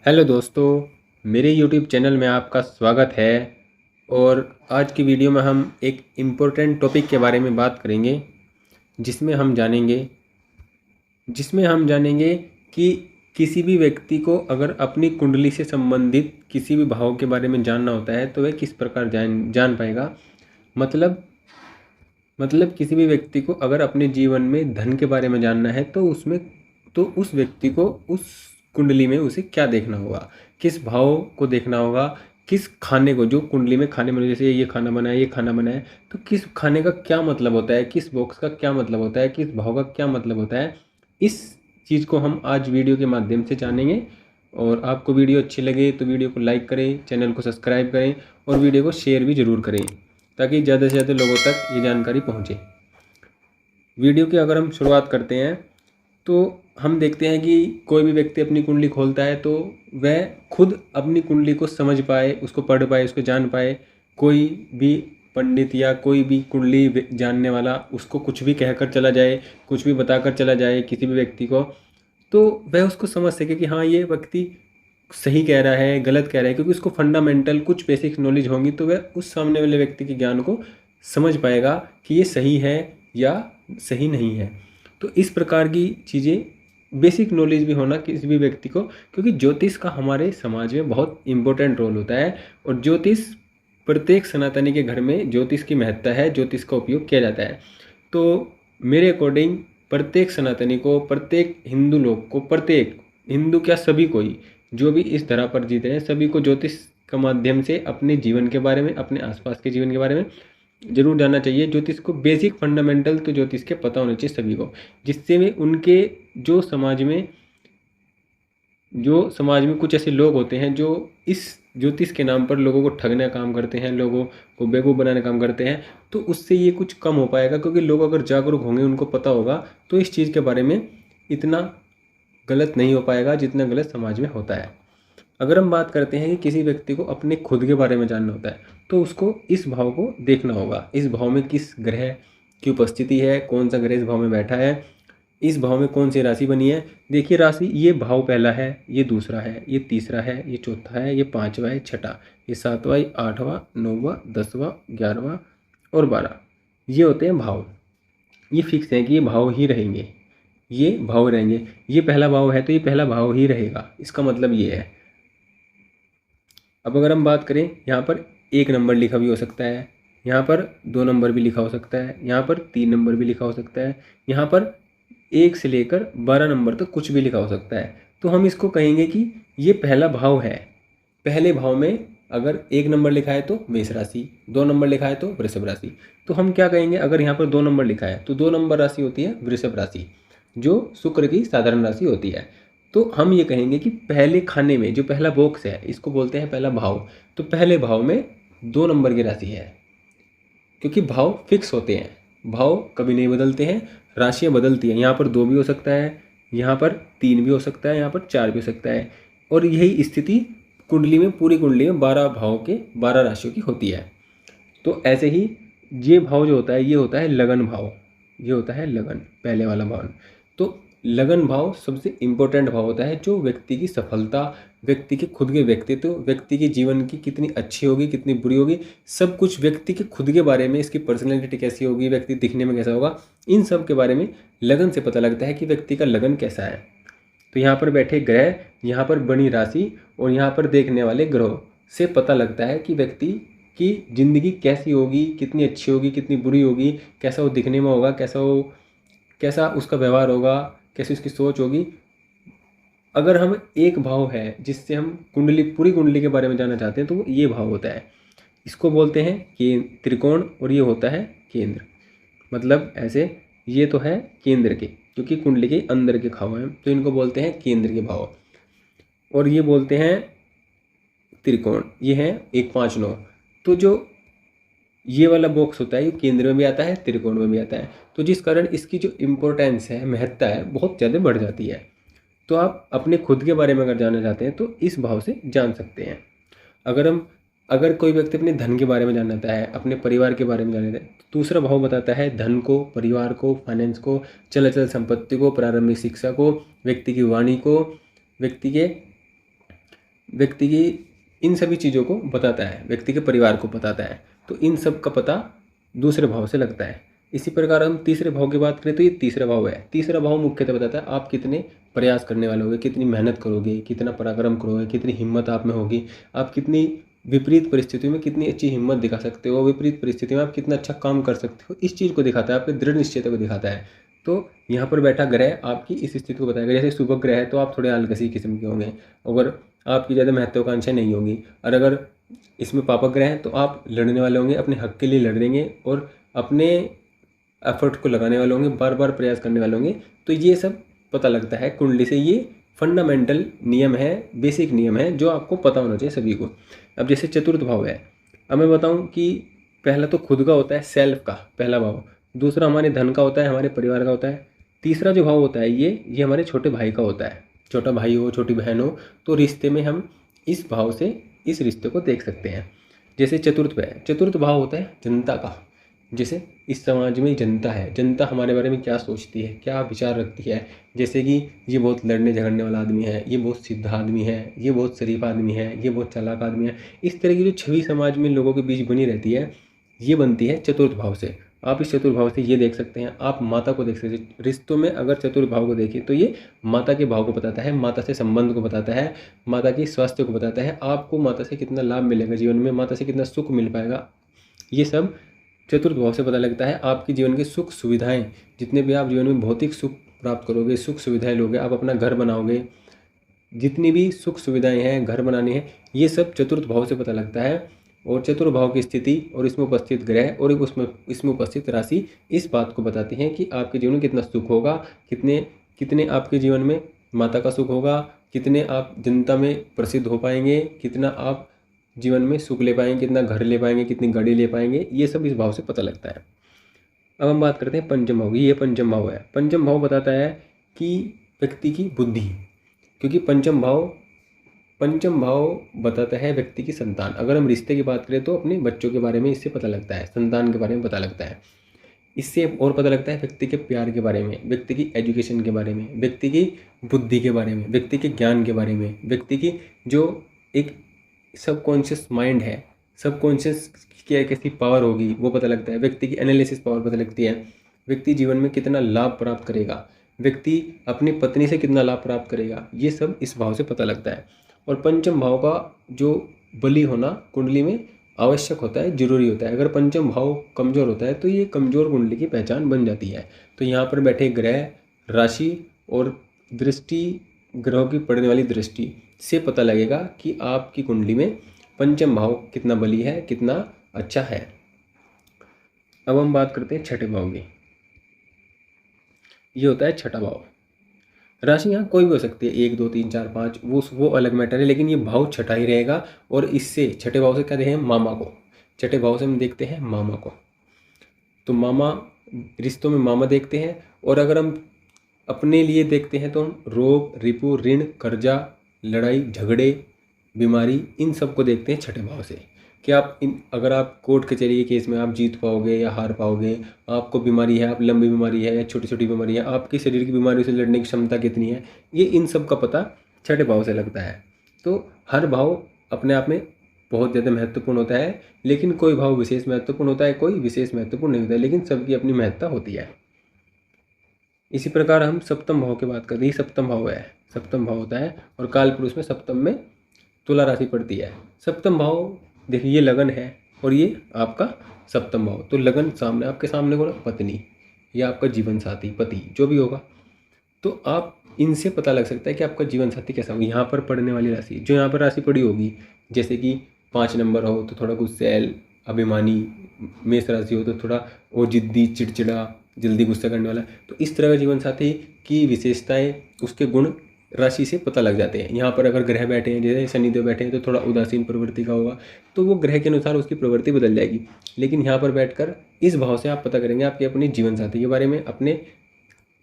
Hello दोस्तों, मेरे YouTube channel में आपका स्वागत है। और आज की वीडियो में हम एक इम्पोर्टेंट टॉपिक के बारे में बात करेंगे जिसमें हम जानेंगे कि किसी भी व्यक्ति को अगर अपनी कुंडली से संबंधित किसी भी भाव के बारे में जानना होता है तो वह किस प्रकार जान पाएगा। मतलब किसी भी व्यक्ति को अगर अपने जीवन में धन के बारे में जानना है तो उस व्यक्ति को उस कुंडली में उसे क्या देखना होगा, किस भाव को देखना होगा, किस खाने को, जो कुंडली में खाने में जैसे ये खाना बना है, ये खाना बना है, तो किस खाने का क्या मतलब होता है, किस बॉक्स का क्या मतलब होता है, किस भाव का क्या मतलब होता है। इस चीज़ को हम आज वीडियो के माध्यम से जानेंगे। और आपको वीडियो अच्छी लगे तो वीडियो को लाइक करें, चैनल को सब्सक्राइब करें और वीडियो को शेयर भी ज़रूर करें ताकि ज़्यादा से ज़्यादा लोगों तक ये जानकारी पहुँचे। वीडियो की अगर हम शुरुआत करते हैं तो हम देखते हैं कि कोई भी व्यक्ति अपनी कुंडली खोलता है तो वह खुद अपनी कुंडली को समझ पाए, उसको पढ़ पाए, उसको जान पाए। कोई भी पंडित या कोई भी कुंडली जानने वाला उसको कुछ भी कहकर चला जाए, कुछ भी बताकर चला जाए किसी भी व्यक्ति को, तो वह उसको समझ सके कि हाँ, ये व्यक्ति सही कह रहा है, गलत कह रहा है, क्योंकि उसको फंडामेंटल कुछ बेसिक नॉलेज होंगी तो वह उस सामने वाले व्यक्ति के ज्ञान को समझ पाएगा कि ये सही है या सही नहीं है। तो इस प्रकार की चीज़ें, बेसिक नॉलेज भी होना किसी भी व्यक्ति को, क्योंकि ज्योतिष का हमारे समाज में बहुत इम्पोर्टेंट रोल होता है। और ज्योतिष, प्रत्येक सनातनी के घर में ज्योतिष की महत्ता है, ज्योतिष का उपयोग किया जाता है। तो मेरे अकॉर्डिंग प्रत्येक सनातनी को, प्रत्येक हिंदू लोग को, प्रत्येक हिंदू क्या सभी कोई जो भी इस धरा पर जीते हैं, सभी को ज्योतिष के माध्यम से अपने जीवन के बारे में, अपने आसपास के जीवन के बारे में जरूर जानना चाहिए। ज्योतिष को बेसिक फंडामेंटल तो ज्योतिष के पता होने चाहिए सभी को, जिससे में उनके जो समाज में कुछ ऐसे लोग होते हैं जो इस ज्योतिष के नाम पर लोगों को ठगने का काम करते हैं, लोगों को बेवकूफ़ बनाने का काम करते हैं, तो उससे ये कुछ कम हो पाएगा। क्योंकि लोग अगर जागरूक होंगे, उनको पता होगा, तो इस चीज़ के बारे में इतना गलत नहीं हो पाएगा जितना गलत समाज में होता है। अगर हम बात करते हैं कि किसी व्यक्ति को अपने खुद के बारे में जानना होता है तो उसको इस भाव को देखना होगा। इस भाव में किस ग्रह की उपस्थिति है, कौन सा ग्रह इस भाव में बैठा है, इस भाव में कौन सी राशि बनी है। देखिए, राशि, ये भाव पहला है, ये दूसरा है, ये तीसरा है, ये चौथा है, ये पाँचवा है, छठा, ये सातवां, ये आठवां, नौवां, 10वां, 11वां और 12, ये होते हैं भाव। ये फिक्स है कि ये भाव ही रहेंगे, ये भाव रहेंगे। ये पहला भाव है तो ये पहला भाव ही रहेगा, इसका मतलब ये है। अब अगर हम बात करें, यहाँ पर 1 नंबर लिखा भी हो सकता है, यहाँ पर 2 नंबर भी लिखा हो सकता है, यहाँ पर 3 नंबर भी लिखा हो सकता है, यहाँ पर 1 से लेकर 12 नंबर तक कुछ भी लिखा हो सकता है। तो हम इसको कहेंगे कि ये पहला भाव है। पहले भाव में अगर 1 नंबर लिखा है तो मेष राशि, 2 नंबर लिखा है तो वृषभ राशि। तो हम क्या कहेंगे, अगर यहाँ पर 2 नंबर लिखा है तो 2 नंबर राशि होती है वृषभ राशि, जो शुक्र की साधारण राशि होती है। तो हम ये कहेंगे कि पहले खाने में जो पहला बॉक्स है, इसको बोलते हैं पहला भाव। तो पहले भाव में 2 नंबर की राशि है, क्योंकि भाव फिक्स होते हैं, भाव कभी नहीं बदलते हैं, राशियाँ बदलती हैं। यहाँ पर 2 भी हो सकता है, यहाँ पर 3 भी हो सकता है, यहाँ पर 4 भी हो सकता है। और यही स्थिति कुंडली में, पूरी कुंडली में 12 भाव के 12 राशियों की होती है। तो ऐसे ही ये भाव जो होता है, ये होता है लगन भाव, ये होता है लगन, पहले वाला भाव। तो लगन भाव सबसे इम्पोर्टेंट भाव होता है, जो व्यक्ति की सफलता, व्यक्ति के खुद के व्यक्तित्व, व्यक्ति के जीवन की कितनी अच्छी होगी, कितनी बुरी होगी, सब कुछ व्यक्ति के खुद के बारे में, इसकी पर्सनैलिटी कैसी होगी, व्यक्ति दिखने में कैसा होगा, इन सब के बारे में लगन से पता लगता है कि व्यक्ति का लगन कैसा है। तो यहाँ पर बैठे ग्रह, यहाँ पर बनी राशि और यहाँ पर देखने वाले ग्रह से पता लगता है कि व्यक्ति की ज़िंदगी कैसी होगी, कितनी अच्छी होगी, कितनी बुरी होगी, कैसा वो दिखने में होगा, कैसा उसका व्यवहार होगा, कैसी उसकी सोच होगी। अगर हम एक भाव है जिससे हम कुंडली, पूरी कुंडली के बारे में जानना चाहते हैं, तो वो ये भाव होता है। इसको बोलते हैं कि त्रिकोण, और ये होता है केंद्र। मतलब ऐसे, ये तो है केंद्र के, क्योंकि कुंडली के अंदर के भाव हैं, तो इनको बोलते हैं केंद्र के भाव। और ये बोलते हैं त्रिकोण, ये हैं 1, 5, 9। तो जो ये वाला बॉक्स होता है, ये केंद्र में भी आता है, त्रिकोण में भी आता है। तो जिस कारण इसकी जो इम्पोर्टेंस है, महत्ता है, बहुत ज़्यादा बढ़ जाती है। तो आप अपने खुद के बारे में अगर जानना चाहते हैं तो इस भाव से जान सकते हैं। अगर कोई व्यक्ति अपने धन के बारे में जानना चाहता है, अपने परिवार के बारे में जानना चाहता है, तो दूसरा भाव बताता है धन को, परिवार को, फाइनेंस को, चल संपत्ति को, प्रारंभिक शिक्षा को, व्यक्ति की वाणी को, व्यक्ति के व्यक्ति की इन सभी चीज़ों को बताता है, व्यक्ति के परिवार को बताता है। तो इन सब का पता दूसरे भाव से लगता है। इसी प्रकार हम तीसरे भाव की बात करें तो ये तीसरा भाव है। तीसरा भाव मुख्यतः बताता है आप कितने प्रयास करने वाले होगे, कितनी मेहनत करोगे, कितना पराक्रम करोगे, कितनी हिम्मत आप में होगी, आप कितनी विपरीत परिस्थितियों में कितनी अच्छी हिम्मत दिखा सकते हो, विपरीत परिस्थिति में आप कितना अच्छा काम कर सकते हो, इस चीज़ को दिखाता है, आपके दृढ़ निश्चयता को दिखाता है। तो यहाँ पर बैठा ग्रह आपकी इस स्थिति को बताएगा। जैसे शुभ ग्रह है तो आप थोड़े आलसी किस्म के होंगे, अगर आपकी ज़्यादा महत्वाकांक्षा नहीं होगी। और अगर इसमें पापक ग्रह है तो आप लड़ने वाले होंगे, अपने हक के लिए लड़ेंगे और अपने एफर्ट को लगाने वाले होंगे, बार बार प्रयास करने वाले होंगे। तो ये सब पता लगता है कुंडली से। ये फंडामेंटल नियम है, बेसिक नियम है जो आपको पता होना चाहिए सभी को। अब जैसे चतुर्थ भाव है, अब मैं बताऊं कि पहला तो खुद का होता है, सेल्फ का पहला भाव। दूसरा हमारे धन का होता है, हमारे परिवार का होता है। तीसरा जो भाव होता है ये हमारे छोटे भाई का होता है। छोटा भाई हो, छोटी बहन हो, तो रिश्ते में हम इस भाव से इस रिश्ते को देख सकते हैं। जैसे चतुर्थ पे है, चतुर्थ भाव होता है जनता का। जैसे इस समाज में जनता है, जनता हमारे बारे में क्या सोचती है, क्या विचार रखती है। जैसे कि ये बहुत लड़ने झगड़ने वाला आदमी है, ये बहुत सीधा आदमी है, ये बहुत शरीफ आदमी है, ये बहुत चालाक आदमी है। इस तरह की जो छवि समाज में लोगों के बीच बनी रहती है, ये बनती है चतुर्थ भाव से। आप इस चतुर्थ भाव से ये देख सकते हैं, आप माता को देख सकते हैं। रिश्तों में अगर चतुर्थ भाव को देखें तो ये माता के भाव को बताता है, माता से संबंध को बताता है, माता की स्वास्थ्य को बताता है, आपको माता से कितना लाभ मिलेगा जीवन में, माता से कितना सुख मिल पाएगा। ये सब चतुर्थ भाव से पता लगता है। आपकी जीवन की सुख सुविधाएं, जितने भी आप जीवन में भौतिक सुख प्राप्त करोगे, सुख सुविधाएं लोगे, आप अपना घर बनाओगे, जितनी भी सुख सुविधाएं हैं, घर बनाने हैं, ये सब चतुर्थ भाव से पता लगता है। और चतुर्थ भाव की स्थिति और इसमें उपस्थित ग्रह और इसमें उपस्थित राशि इस बात को बताती हैं कि आपके जीवन में कितना सुख होगा, कितने कितने आपके जीवन में माता का सुख होगा, कितने आप जनता में प्रसिद्ध हो पाएंगे, कितना आप जीवन में सुख ले पाएंगे, कितना घर ले पाएंगे, कितनी गाड़ी ले पाएंगे। ये सब इस भाव से पता लगता है। अब हम बात करते हैं पंचम भाव की। ये पंचम भाव है। पंचम भाव बताता है कि व्यक्ति की बुद्धि, क्योंकि पंचम भाव बताता है व्यक्ति की संतान। अगर हम रिश्ते की बात करें तो अपने बच्चों के बारे में इससे पता लगता है, संतान के बारे में पता लगता है। इससे और पता लगता है व्यक्ति के प्यार के बारे में, व्यक्ति की एजुकेशन के बारे में, व्यक्ति की बुद्धि के बारे में, व्यक्ति के ज्ञान के बारे में, व्यक्ति की जो एक सबकॉन्शियस माइंड है, सबकॉन्शियस की कैसी पावर होगी वो पता लगता है। व्यक्ति की एनालिसिस पावर पता लगती है। व्यक्ति जीवन में कितना लाभ प्राप्त करेगा, व्यक्ति अपनी पत्नी से कितना लाभ प्राप्त करेगा, ये सब इस भाव से पता लगता है। और पंचम भाव का जो बली होना कुंडली में आवश्यक होता है, जरूरी होता है। अगर पंचम भाव कमज़ोर होता है तो ये कमज़ोर कुंडली की पहचान बन जाती है। तो यहाँ पर बैठे ग्रह, राशि और दृष्टि, ग्रहों की पड़ने वाली दृष्टि से पता लगेगा कि आपकी कुंडली में पंचम भाव कितना बली है, कितना अच्छा है। अब हम बात करते हैं छठे भाव की। ये होता है छठा भाव। राशि यहाँ कोई भी हो सकती है, 1 2 3 4 5, वो अलग मैटर है, लेकिन ये भाव छठा ही रहेगा। और इससे छठे भाव से क्या देखें, मामा को। छठे भाव से हम देखते हैं मामा को। तो मामा, रिश्तों में मामा देखते हैं। और अगर हम अपने लिए देखते हैं तो हम रोग, रिपु, ऋण, कर्जा, लड़ाई झगड़े, बीमारी, इन सब को देखते हैं छठे भाव से। कि आप अगर आप कोर्ट कचहरी के केस में आप जीत पाओगे या हार पाओगे, आपको बीमारी है, आप लंबी बीमारी है या छोटी छोटी बीमारी है, आपकी शरीर की बीमारियों से लड़ने की क्षमता कितनी है, ये इन सब का पता छठे भाव से लगता है। तो हर भाव अपने आप में बहुत ज़्यादा महत्वपूर्ण होता है, लेकिन कोई भाव विशेष महत्वपूर्ण होता है, कोई विशेष महत्वपूर्ण नहीं होता है, लेकिन सबकी अपनी महत्ता होती है। इसी प्रकार हम सप्तम भाव की बात करते हैं। सप्तम भाव है, सप्तम भाव होता है और काल पुरुष में सप्तम में तुला राशि पड़ती है। सप्तम भाव देखिए, ये लगन है और ये आपका सप्तम भाव। तो लगन सामने, आपके सामने को पत्नी या आपका जीवन साथी, पति जो भी होगा, तो आप इनसे पता लग सकता है कि आपका जीवन साथी कैसा होगा। यहाँ पर पढ़ने वाली राशि, जो यहाँ पर राशि पड़ी होगी, जैसे कि 5 नंबर हो तो थोड़ा गुस्सैल, अभिमानी, मेष राशि हो तो थोड़ा वो जिद्दी, चिड़चिड़ा, जल्दी गुस्सा करने वाला, तो इस तरह का जीवन साथी की विशेषताएं, उसके गुण राशि से पता लग जाते हैं। यहाँ पर अगर ग्रह बैठे हैं, जैसे शनिदेव बैठे हैं, तो थोड़ा उदासीन प्रवृत्ति का होगा, तो वो ग्रह के अनुसार उसकी प्रवृत्ति बदल जाएगी। लेकिन यहाँ पर बैठकर इस भाव से आप पता करेंगे आपके अपने जीवन साथी के बारे में, अपने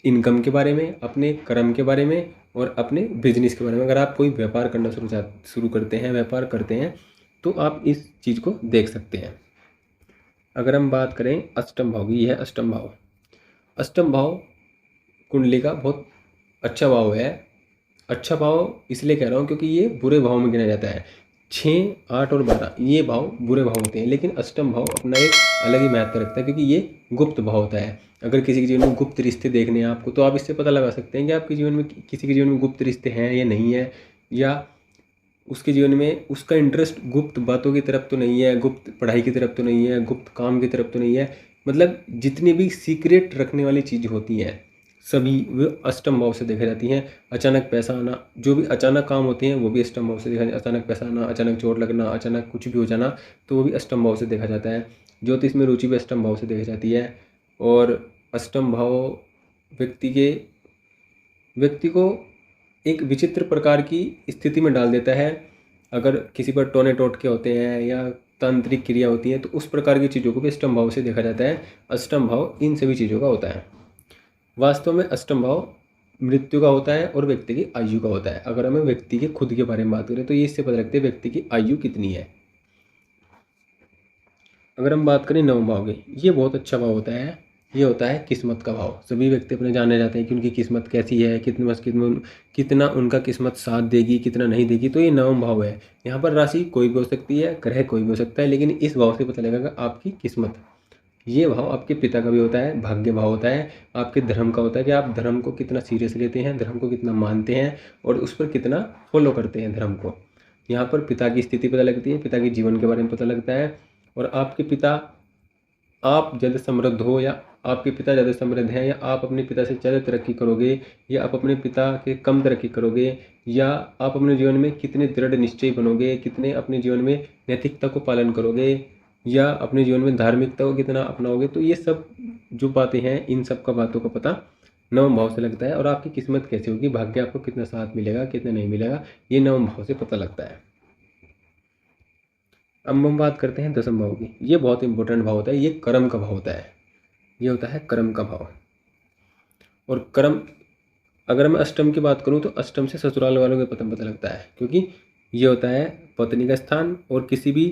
इनकम के बारे में, अपने कर्म के बारे में और अपने बिजनेस के बारे में। अगर आप कोई व्यापार करना शुरू करते हैं, व्यापार करते हैं, तो आप इस चीज़ को देख सकते हैं। अगर हम बात करें अष्टम भाव की, यह है अष्टम भाव। अष्टम भाव कुंडली का बहुत अच्छा भाव है। अच्छा भाव इसलिए कह रहा हूँ क्योंकि ये बुरे भाव में गिना जाता है। 6, 8 और 12 ये भाव बुरे भाव होते हैं, लेकिन अष्टम भाव अपना एक अलग ही महत्व रखता है क्योंकि ये गुप्त भाव होता है। अगर किसी के जीवन में गुप्त रिश्ते देखने हैं आपको, तो आप इससे पता लगा सकते हैं कि आपके जीवन में किसी के जीवन में गुप्त रिश्ते हैं या नहीं है, या उसके जीवन में उसका इंटरेस्ट गुप्त बातों की तरफ तो नहीं है, गुप्त पढ़ाई की तरफ तो नहीं है, गुप्त काम की तरफ तो नहीं है। मतलब जितनी भी सीक्रेट रखने वाली चीज़ होती हैं सभी वो अष्टम भाव से देखी जाती हैं। अचानक पैसा आना, जो भी अचानक काम होते हैं वो भी अष्टम भाव से देखा जाता है। अचानक पैसा आना, अचानक चोट लगना, अचानक कुछ भी हो जाना, तो वो भी अष्टम भाव से देखा जाता है। ज्योतिष में रुचि भी अष्टम भाव से देखी जाती है। और अष्टम भाव व्यक्ति को एक विचित्र प्रकार की स्थिति में डाल देता है। अगर किसी पर टोने टोटके होते हैं या तांत्रिक क्रिया होती है, तो उस प्रकार की चीज़ों को भी अष्टम भाव से देखा जाता है। अष्टम भाव इन सभी चीज़ों का होता है। वास्तव में अष्टम भाव मृत्यु का होता है और व्यक्ति की आयु का होता है। अगर हमें व्यक्ति के खुद के बारे में बात करें तो ये इससे पता लगता है व्यक्ति की आयु कितनी है। अगर हम बात करें नवम भाव की, ये बहुत अच्छा भाव होता है। ये होता है किस्मत का भाव। सभी व्यक्ति अपने जानने जाते हैं कि उनकी किस्मत कैसी है, कितना उनका किस्मत साथ देगी, कितना नहीं देगी। तो ये नवम भाव है। यहाँ पर राशि कोई भी हो सकती है, ग्रह कोई भी हो सकता है, लेकिन इस भाव से पता लगेगा आपकी किस्मत। ये भाव आपके पिता का भी होता है, भाग्य भाव होता है, आपके धर्म का होता है कि आप धर्म को कितना सीरियस लेते हैं, धर्म को कितना मानते हैं और उस पर कितना फॉलो करते हैं धर्म को। यहाँ पर पिता की स्थिति पता लगती है, पिता के जीवन के बारे में पता लगता है। और आपके पिता, आप ज़्यादा समृद्ध हो या आपके पिता ज़्यादा समृद्ध हैं, या आप अपने पिता से ज़्यादा तरक्की करोगे या आप अपने पिता के कम तरक्की करोगे, या आप अपने जीवन में कितने दृढ़ निश्चयी बनोगे, कितने अपने जीवन में नैतिकता को पालन करोगे, या अपने जीवन में धार्मिकता को कितना अपनाओगे। तो ये सब जो बातें हैं, इन सब का बातों का पता नवम भाव से लगता है। और आपकी किस्मत कैसी होगी, भाग्य आपको कितना साथ मिलेगा, कितना नहीं मिलेगा, ये नवम भाव से पता लगता है। अब हम बात करते हैं दसम भाव की। ये बहुत इंपॉर्टेंट भाव होता है, ये कर्म का भाव होता है। ये होता है कर्म का भाव। और कर्म, अगर मैं अष्टम की बात करूं तो अष्टम से ससुराल वालों के पता लगता है, क्योंकि ये होता है पत्नी का स्थान और किसी भी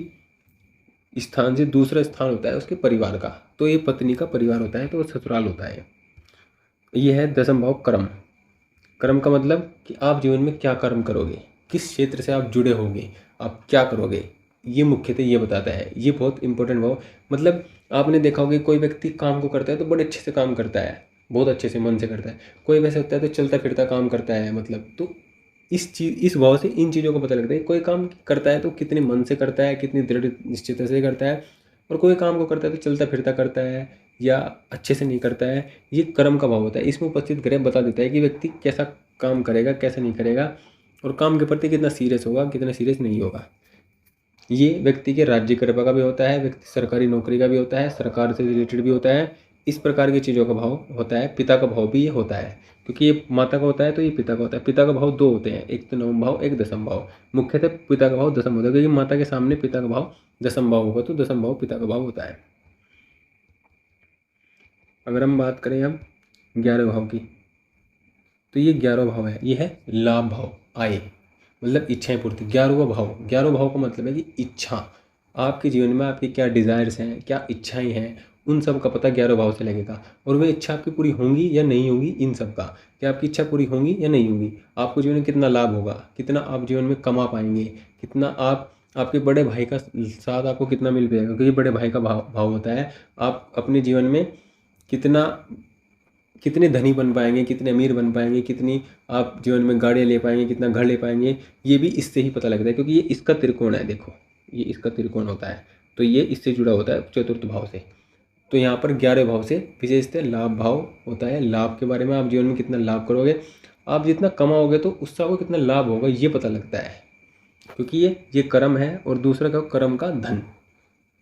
स्थान से दूसरा स्थान होता है उसके परिवार का। तो ये पत्नी का परिवार होता है, तो वो ससुराल होता है। ये है दसम भाव कर्म। कर्म का मतलब कि आप जीवन में क्या कर्म करोगे, किस क्षेत्र से आप जुड़े होंगे, आप क्या करोगे, ये मुख्यतः ये बताता है। ये बहुत इंपॉर्टेंट भाव, मतलब आपने देखा होगा कोई व्यक्ति काम को करता है तो बड़े अच्छे से काम करता है, बहुत अच्छे से मन से करता है। कोई वैसे होता है तो चलता फिरता काम करता है, मतलब तो इस भाव से इन चीज़ों को पता लगता है। कोई काम करता है तो कितने मन से करता है, कितनी दृढ़ निश्चितता से करता है, और कोई काम को करता है तो चलता फिरता करता है या अच्छे से नहीं करता है। ये कर्म का भाव होता है। इसमें उपस्थित ग्रह बता देता है कि व्यक्ति कैसा काम करेगा, कैसा नहीं करेगा, और काम के प्रति कितना सीरियस होगा, कितना सीरियस नहीं होगा। ये व्यक्ति के राज्य कृपा का भी होता है, व्यक्ति सरकारी नौकरी का भी होता है, सरकार से रिलेटेड भी होता है। इस प्रकार की चीज़ों का भाव होता है। पिता का भाव भी ये होता है, क्योंकि ये माता का होता है तो ये पिता का होता है। पिता का भाव दो होते हैं, एक तो नवम भाव, एक दसम भाव। मुख्यतः पिता का भाव दसम होता है, क्योंकि माता के सामने पिता का भाव दसम भाव होगा, तो दसम भाव पिता का भाव होता है। अगर हम बात करें अब 11 भाव की, तो ये 11 भाव है। ये है लाभ भाव, आय मतलब इच्छाएं पूर्ति। 11वां भाव, 11 भाव का मतलब है कि इच्छा, आपके जीवन में आपकी क्या डिज़ायर्स हैं, क्या इच्छाएं हैं, उन सब का पता 11 भाव से लगेगा। और वह इच्छा आपकी पूरी होंगी या नहीं होंगी, इन सब का, कि आपकी इच्छा पूरी होंगी या नहीं होंगी, आपको जीवन में कितना लाभ होगा, कितना आप जीवन में कमा पाएंगे, कितना आपके बड़े भाई का साथ आपको कितना मिल पाएगा, क्योंकि बड़े भाई का भाव होता है। आप अपने जीवन में कितने धनी बन पाएंगे, कितने अमीर बन पाएंगे, कितनी आप जीवन में गाड़ियाँ ले पाएंगे, कितना घर ले पाएंगे, ये भी इससे ही पता लगता है, क्योंकि ये इसका त्रिकोण है। देखो, ये इसका त्रिकोण होता है, तो ये इससे जुड़ा होता है चतुर्थ भाव से। तो यहाँ पर 11 भाव से विशेषतः लाभ भाव होता है। लाभ के बारे में, आप जीवन में कितना लाभ करोगे, आप जितना कमाओगे तो उससे आपको कितना लाभ होगा, ये पता लगता है, क्योंकि ये कर्म है। और दूसरा का कर्म का धन,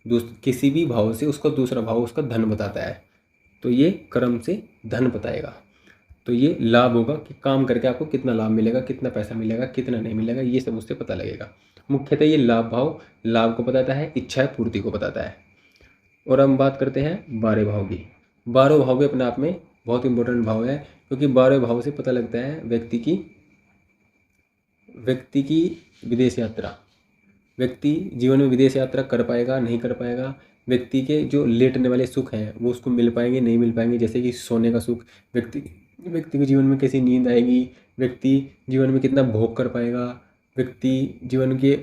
किसी भी भाव से उसका दूसरा भाव उसका धन बताता है, तो ये कर्म से धन बताएगा। तो ये लाभ होगा कि काम करके आपको कितना लाभ मिलेगा, कितना पैसा मिलेगा, कितना नहीं मिलेगा, ये सब उससे पता लगेगा। मुख्यतः ये लाभ भाव लाभ को बताता है, इच्छा पूर्ति को बताता है। और हम बात करते हैं 12 भाव की। 12 भाव भी अपने आप में बहुत इंपॉर्टेंट भाव है, क्योंकि 12 भाव से पता लगता है व्यक्ति की विदेश यात्रा। व्यक्ति जीवन में विदेश यात्रा कर पाएगा, नहीं कर पाएगा। व्यक्ति के जो लेटने वाले सुख हैं वो उसको मिल पाएंगे, नहीं मिल पाएंगे। जैसे कि सोने का सुख व्यक्ति व्यक्ति के जीवन में कैसी नींद आएगी, व्यक्ति जीवन में कितना भोग कर पाएगा, व्यक्ति जीवन के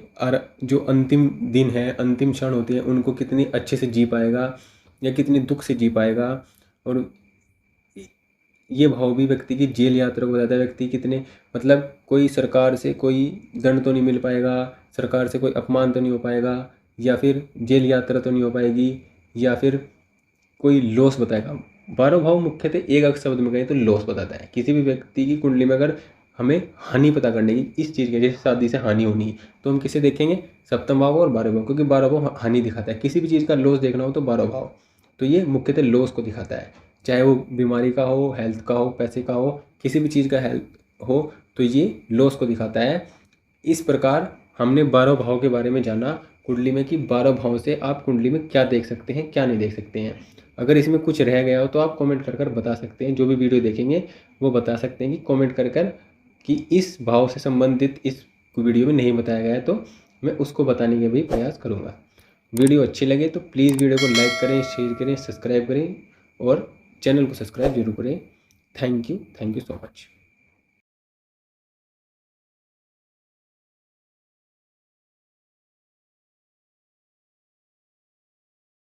जो अंतिम दिन है, अंतिम क्षण होते हैं, उनको कितनी अच्छे से जी पाएगा या कितनी दुख से जी पाएगा। और ये भाव भी व्यक्ति की जेल यात्रा को बताता है। व्यक्ति कितने मतलब कोई सरकार से कोई दंड तो नहीं मिल पाएगा, सरकार से कोई अपमान तो नहीं हो पाएगा, या फिर जेल यात्रा तो नहीं हो पाएगी, या फिर कोई लॉस बताएगा। 12 भाव मुख्यतः एक अक्ष शब्द में कहें तो लॉस बताता है। किसी भी व्यक्ति की कुंडली में अगर हमें हानि पता करने की इस चीज़ की, जैसे शादी से हानि होनी, तो हम किसे देखेंगे? सप्तम भाव और 12 भाव, क्योंकि 12 भाव हानि दिखाता है। किसी भी चीज़ का लॉस देखना हो तो 12 भाव, तो ये मुख्यतः लॉस को दिखाता है। चाहे वो बीमारी का हो, हेल्थ का हो, पैसे का हो, किसी भी चीज़ का हेल्थ हो, तो ये लॉस को दिखाता है। इस प्रकार हमने 12 भाव के बारे में जाना कुंडली में कि 12 भाव से आप कुंडली में क्या देख सकते हैं, क्या नहीं देख सकते हैं। अगर इसमें कुछ रह गया हो तो आप कमेंट कर बता सकते हैं। जो भी वीडियो देखेंगे वो बता सकते हैं कि कमेंट कर कि इस भाव से संबंधित इस वीडियो में नहीं बताया गया है, तो मैं उसको बताने का भी प्रयास करूँगा। वीडियो अच्छी लगे तो प्लीज़ वीडियो को लाइक करें, शेयर करें, सब्सक्राइब करें और चैनल को सब्सक्राइब जरूर करें। Thank you so much.